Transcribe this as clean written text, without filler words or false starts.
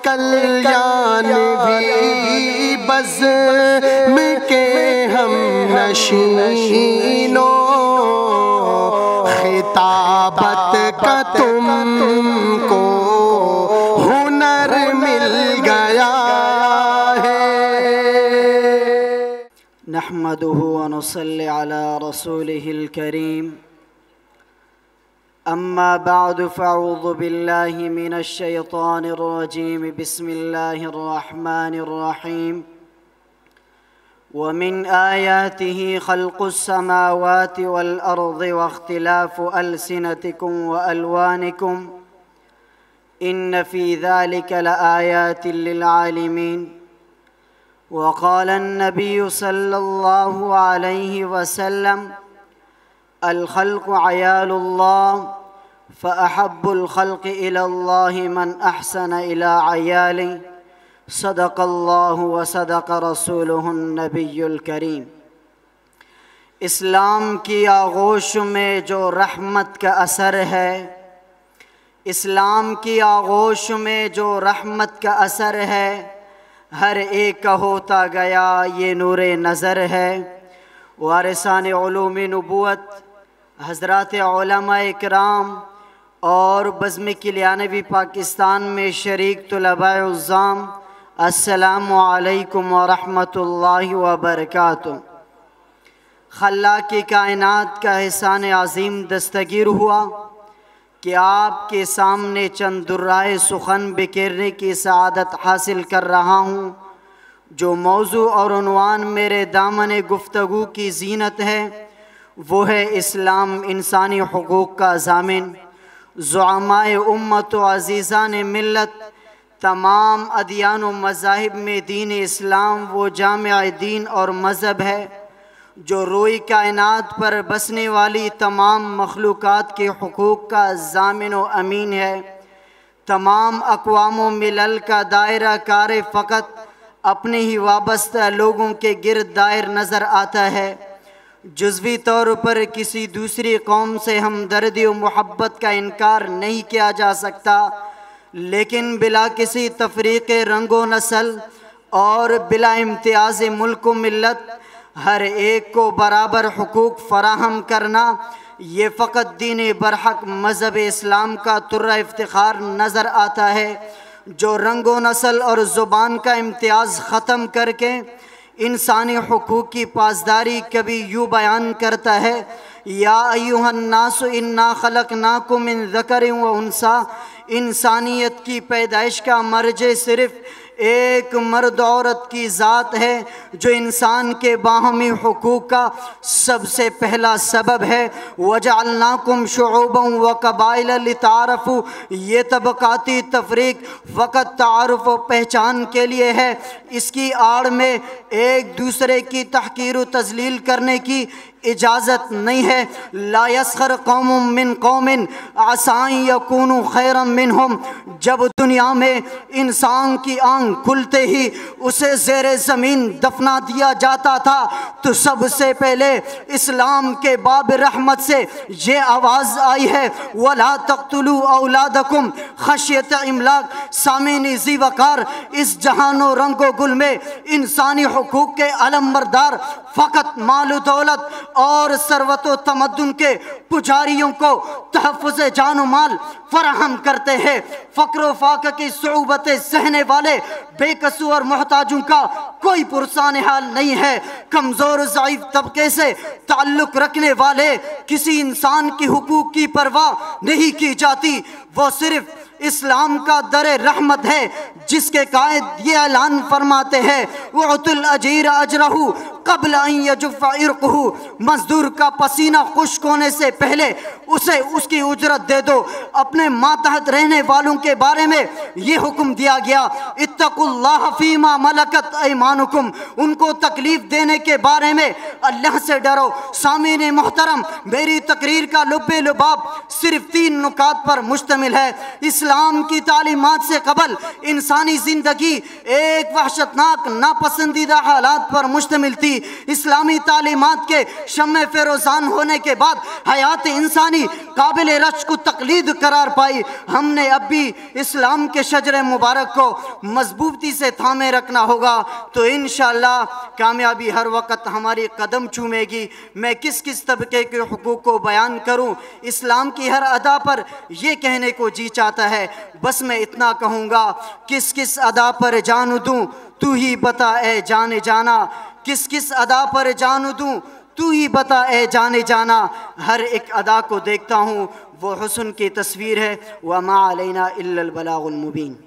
کلیان بھی بزم کے ہم نشینوں، خطابت کا تم کو ہنر مل گیا ہے۔ نحمده ونصلي على رسوله الكريم، أما بعد فأعوذ بالله من الشيطان الرجيم، بسم الله الرحمن الرحيم. ومن آياته خلق السماوات والأرض واختلاف ألسنتكم وألوانكم إن في ذلك لآيات للعالمين. وقال النبي صلى الله عليه وسلم: الخلق عيال الله، فأحب الخلق إلى الله من أحسن إلى عياله. صدق الله وصدق رسوله النبي الكريم۔ اسلام کی آغوش میں جو رحمت کا اثر ہے، اسلام کی آغوش میں جو رحمت کا اثر ہے، ہر ایک کا ہوتا گیا یہ نور نظر ہے۔ وارثان علوم نبوت حضرات علماء اکرام اور بزم کلیانوی پاکستان میں شریک طلباء عظام، السلام علیکم ورحمۃ اللہ وبرکاتہ۔ خلاق کی کائنات کا احسان عظیم دستگیر ہوا کہ آپ کے سامنے چند درائے سخن بکھیرنے کی سعادت حاصل کر رہا ہوں۔ جو موضوع اور عنوان میرے دامن گفتگو کی زینت ہے وہ ہے اسلام انسانی حقوق کا ضامن۔ زعماء امت و عزیزان ملت، تمام ادیان و مذاہب میں دین اسلام وہ جامع دین اور مذہب ہے جو روئی کائنات پر بسنے والی تمام مخلوقات کے حقوق کا ضامن و امین ہے۔ تمام اقوام و ملل کا دائرہ کار فقط اپنے ہی وابستہ لوگوں کے گرد دائر نظر آتا ہے۔ جزوی طور پر کسی دوسری قوم سے ہمدردی و محبت کا انکار نہیں کیا جا سکتا، لیکن بلا کسی تفریق رنگ و نسل اور بلا امتیاز ملک و ملت ہر ایک کو برابر حقوق فراہم کرنا، یہ فقط دین برحق مذہب اسلام کا ترہ افتخار نظر آتا ہے، جو رنگ و نسل اور زبان کا امتیاز ختم کر کے انسانی حقوق کی پاسداری کبھی یوں بیان کرتا ہے: یا ایھا الناس انا خلقناکم من ذکر و انثی۔ انسانیت کی پیدائش کا مرجع صرف ایک مرد عورت کی ذات ہے جو انسان کے باہمی حقوق کا سب سے پہلا سبب ہے۔ وَجَعَلْنَاكُمْ شُعُوبًا وَقَبَائِلَ لِتَعَارَفُوا۔ یہ طبقاتی تفریق فقط تعارف و پہچان کے لیے ہے، اس کی آڑ میں ایک دوسرے کی تحقیر و تذلیل کرنے کی اجازت نہیں ہے۔ لا یسخر قوم من قوم عسیٰ ان یکونوا خیرا منہم۔ جب دنیا میں انسان کی آنکھ کھلتے ہی اسے زیر زمین دفنا دیا جاتا تھا تو سب سے پہلے اسلام کے باب رحمت سے یہ آواز آئی ہے: وَلَا تَقْتُلُوا أَوْلَادَكُمْ خَشْيَةَ إِمْلَاقٍ۔ سامعین ذی وقار، اس جہان و رنگ و گل میں انسانی حقوق کے علم بردار فقط مال و دولت اور ثروت و تمدن کے پجاریوں کو تحفظ جان و مال فراہم کرتے ہیں۔ فقر و فاقہ کی صعوبتیں سہنے والے بے کسو اور محتاجوں کا کوئی پرسان حال نہیں ہے۔ کمزور و ضعیف طبقے سے تعلق رکھنے والے کسی انسان کی حقوق کی پرواہ نہیں کی جاتی۔ وہ صرف اسلام کا در رحمت ہے جس کے قائد یہ اعلان فرماتے ہیں: وَأُعْطُوا الْأَجِيرَ أَجْرَهُ قبل ان یجف عرقہ۔ مزدور کا پسینہ خشک ہونے سے پہلے اسے اس کی اجرت دے دو۔ اپنے ماتحت رہنے والوں کے بارے میں یہ حکم دیا گیا: اتقوا اللہ فیما ملکت ایمانکم۔ ان کو تکلیف دینے کے بارے میں اللہ سے ڈرو۔ سامعین محترم، میری تقریر کا لب لباب صرف 3 نکات پر مشتمل ہے: اسلام اسلام کی تعلیمات سے قبل انسانی زندگی ایک وحشتناک ناپسندیدہ حالات پر مشتمل تھی۔ اسلامی تعلیمات کے شمع فیروزان ہونے کے بعد حیات انسانی قابل رشک و تقلید قرار پائی۔ ہم نے اب بھی اسلام کے شجر مبارک کو مضبوطی سے تھامے رکھنا ہوگا تو انشاءاللہ کامیابی ہر وقت ہماری قدم چومے گی۔ میں کس طبقے کے حقوق کو بیان کروں، اسلام کی ہر ادا پر یہ کہنے کو جی چاہتا ہے، بس میں اتنا کہوں گا، کس ادا پر جان دوں تو ہی بتا اے جانے جانا، کس ادا پر جان دوں تو ہی بتا اے جانے جانا۔ ہر ایک ادا کو دیکھتا ہوں وہ حسن کی تصویر ہے، وما علینا الا البلاغ المبین۔